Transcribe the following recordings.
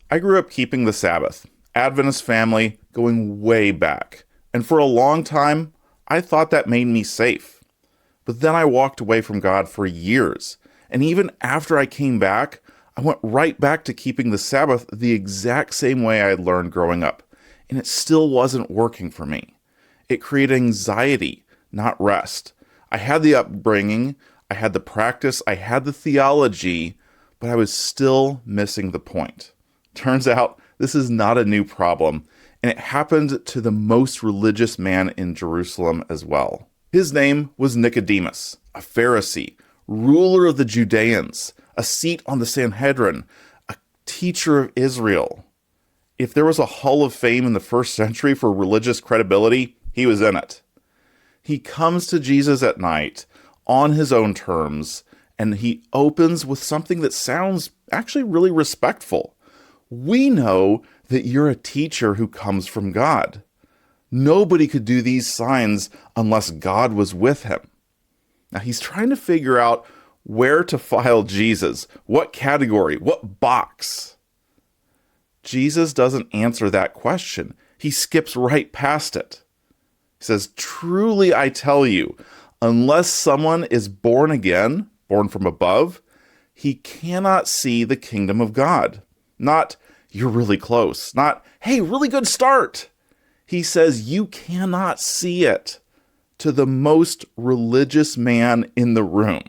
I grew up keeping the Sabbath, Adventist family going way back, and for a long time, I thought that made me safe. But then I walked away from God for years, and even after I came back, I went right back to keeping the Sabbath the exact same way I had learned growing up, and it still wasn't working for me. It created anxiety, not rest. I had the upbringing, I had the practice, I had the theology, but I was still missing the point. Turns out this is not a new problem, and it happened to the most religious man in Jerusalem as well. His name was Nicodemus, a Pharisee, ruler of the Judeans, a seat on the Sanhedrin, a teacher of Israel. If there was a hall of fame in the first century for religious credibility, he was in it. He comes to Jesus at night on his own terms, and he opens with something that sounds actually really respectful. We know that you're a teacher who comes from God. Nobody could do these signs unless God was with him. Now he's trying to figure out where to file Jesus, what category, what box. Jesus doesn't answer that question. He skips right past it. He says, "Truly I tell you, unless someone is born again, born from above, he cannot see the kingdom of God." Not, "You're really close." Not, "Hey, really good start." He says, "You cannot see it," to the most religious man in the room.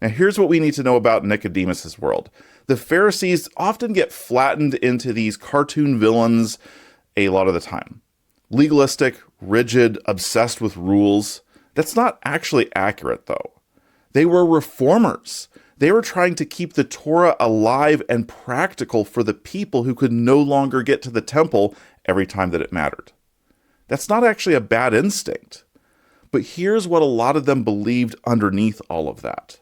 Now, here's what we need to know about Nicodemus's world. The Pharisees often get flattened into these cartoon villains a lot of the time. Legalistic, rigid, obsessed with rules. That's not actually accurate, though. They were reformers. They were trying to keep the Torah alive and practical for the people who could no longer get to the temple every time that it mattered. That's not actually a bad instinct. But here's what a lot of them believed underneath all of that.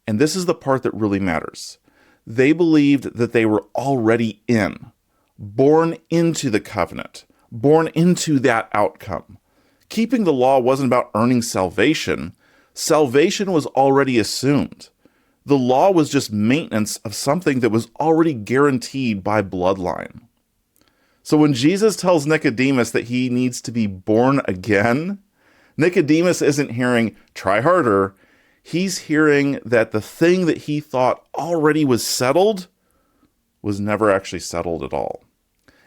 And this is the part that really matters. They believed that they were already born into the covenant, born into that outcome. Keeping the law wasn't about earning salvation. Salvation was already assumed. The law was just maintenance of something that was already guaranteed by bloodline. So when Jesus tells Nicodemus that he needs to be born again, Nicodemus isn't hearing, "Try harder." He's hearing that the thing that he thought already was settled was never actually settled at all.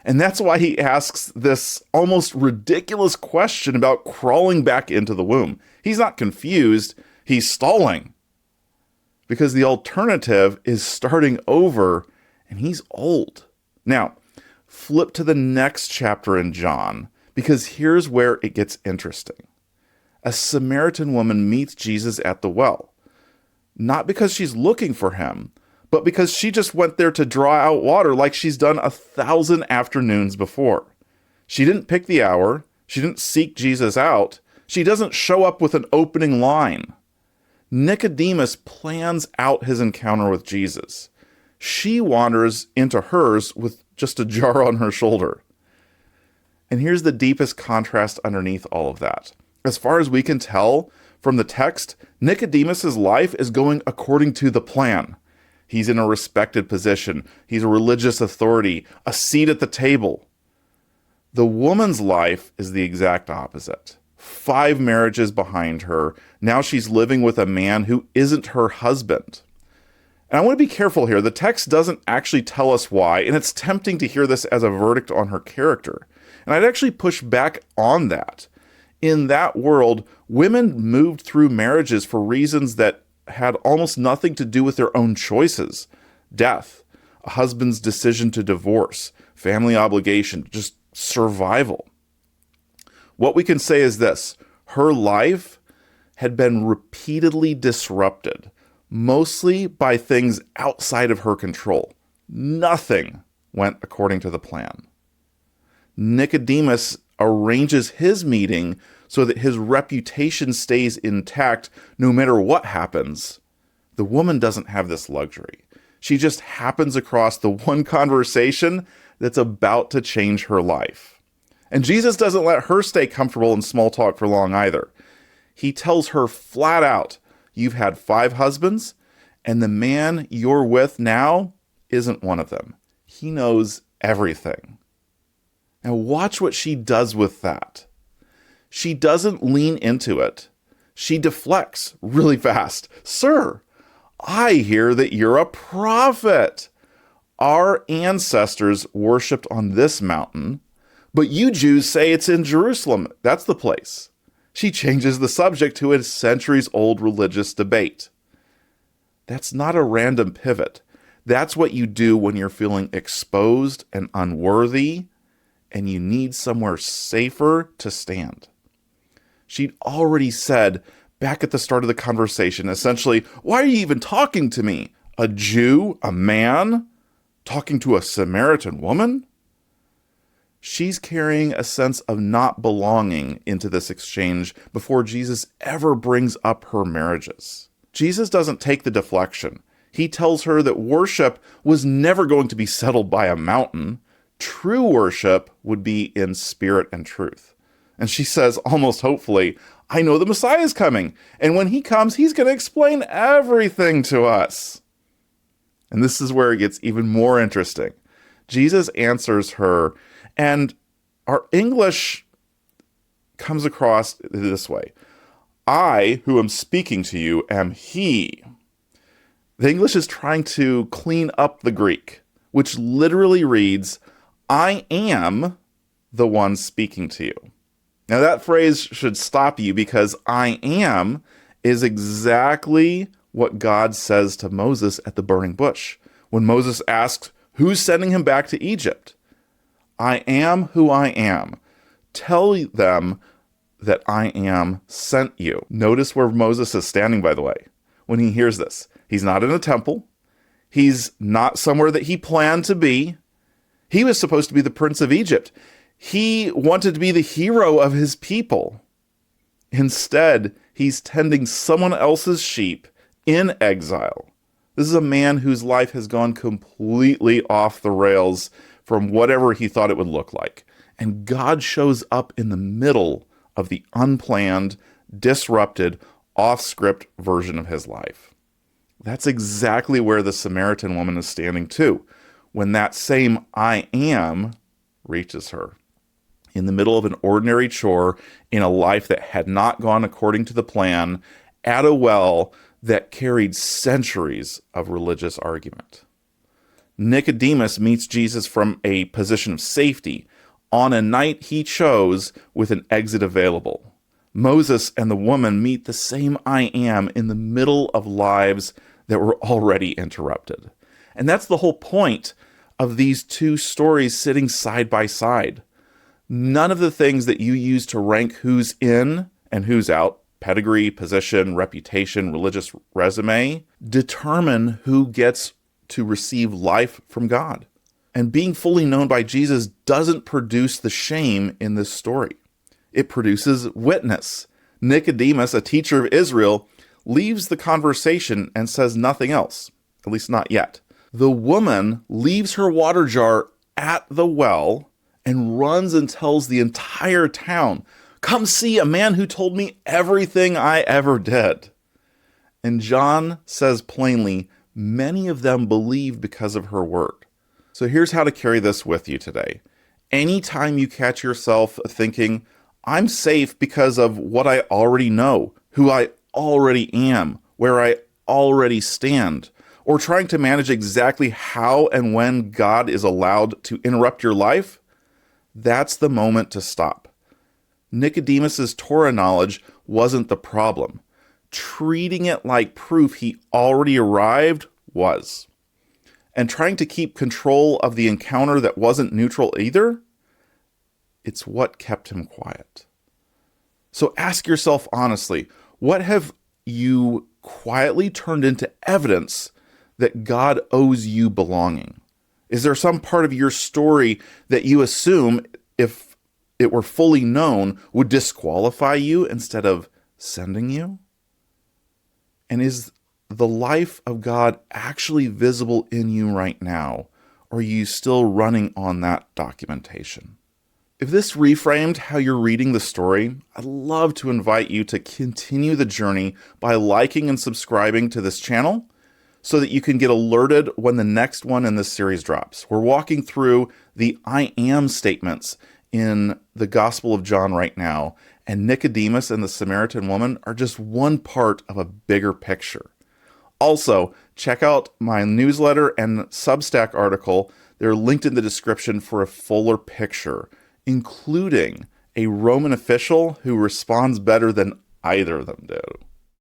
And that's why he asks this almost ridiculous question about crawling back into the womb. He's not confused, he's stalling. Because the alternative is starting over, and he's old. Now, flip to the next chapter in John, because here's where it gets interesting. A Samaritan woman meets Jesus at the well. Not because she's looking for him, but because she just went there to draw out water like she's done 1,000 afternoons before. She didn't pick the hour. She didn't seek Jesus out. She doesn't show up with an opening line. Nicodemus plans out his encounter with Jesus. She wanders into hers with just a jar on her shoulder. And here's the deepest contrast underneath all of that. As far as we can tell from the text, Nicodemus's life is going according to the plan. He's in a respected position. He's a religious authority, a seat at the table. The woman's life is the exact opposite. 5 marriages behind her. Now she's living with a man who isn't her husband. And I want to be careful here. The text doesn't actually tell us why, and it's tempting to hear this as a verdict on her character. And I'd actually push back on that. In that world, women moved through marriages for reasons that had almost nothing to do with their own choices. Death, a husband's decision to divorce, family obligation, just survival. What we can say is this: her life had been repeatedly disrupted, mostly by things outside of her control. Nothing went according to the plan. Nicodemus arranges his meeting so that his reputation stays intact no matter what happens. The woman doesn't have this luxury. She just happens across the one conversation that's about to change her life. And Jesus doesn't let her stay comfortable in small talk for long either. He tells her flat out, "You've had 5 husbands, and the man you're with now isn't one of them. He knows everything. Now watch what she does with that. She doesn't lean into it. She deflects really fast. Sir, I hear that you're a prophet. Our ancestors worshipped on this mountain, but you Jews say it's in Jerusalem. That's the place. She changes the subject to a centuries-old religious debate. That's not a random pivot. That's what you do when you're feeling exposed and unworthy, and you need somewhere safer to stand. She'd already said back at the start of the conversation, essentially, why are you even talking to me? A Jew, a man, talking to a Samaritan woman? She's carrying a sense of not belonging into this exchange before Jesus ever brings up her marriages. Jesus doesn't take the deflection. He tells her that worship was never going to be settled by a mountain. True worship would be in spirit and truth. And she says, almost hopefully, I know the Messiah is coming. And when he comes, he's going to explain everything to us. And this is where it gets even more interesting. Jesus answers her, and our English comes across this way. I, who am speaking to you, am he. The English is trying to clean up the Greek, which literally reads, I am the one speaking to you. Now that phrase should stop you because I am is exactly what God says to Moses at the burning bush. When Moses asks, who's sending him back to Egypt? I am who I am. Tell them that I am sent you. Notice where Moses is standing, by the way, when he hears this. He's not in a temple. He's not somewhere that he planned to be. He was supposed to be the prince of Egypt. He wanted to be the hero of his people. Instead, he's tending someone else's sheep in exile. This is a man whose life has gone completely off the rails from whatever he thought it would look like. And God shows up in the middle of the unplanned, disrupted, off-script version of his life. That's exactly where the Samaritan woman is standing too, when that same I am reaches her. In the middle of an ordinary chore in a life that had not gone according to the plan, at a well that carried centuries of religious argument. Nicodemus meets Jesus from a position of safety on a night he chose with an exit available. Moses and the woman meet the same I am in the middle of lives that were already interrupted. And that's the whole point of these two stories sitting side by side. None of the things that you use to rank who's in and who's out, pedigree, position, reputation, religious résumé, determine who gets to receive life from God. And being fully known by Jesus doesn't produce the shame in this story. It produces witness. Nicodemus, a teacher of Israel, leaves the conversation and says nothing else, at least not yet. The woman leaves her water jar at the well and runs and tells the entire town, come see a man who told me everything I ever did. And John says plainly, many of them believed because of her word. So here's how to carry this with you today. Anytime you catch yourself thinking, I'm safe because of what I already know, who I already am, where I already stand, or trying to manage exactly how and when God is allowed to interrupt your life, that's the moment to stop. Nicodemus's Torah knowledge wasn't the problem. Treating it like proof he already arrived was. And trying to keep control of the encounter that wasn't neutral either, it's what kept him quiet. So ask yourself honestly, what have you quietly turned into evidence that God owes you belonging? Is there some part of your story that you assume, if it were fully known, would disqualify you instead of sending you? And is the life of God actually visible in you right now? Or are you still running on that documentation? If this reframed how you're reading the story, I'd love to invite you to continue the journey by liking and subscribing to this channel, so that you can get alerted when the next one in this series drops. We're walking through the I am statements in the Gospel of John right now, and Nicodemus and the Samaritan woman are just one part of a bigger picture. Also, check out my newsletter and Substack article. They're linked in the description for a fuller picture, including a Roman official who responds better than either of them do.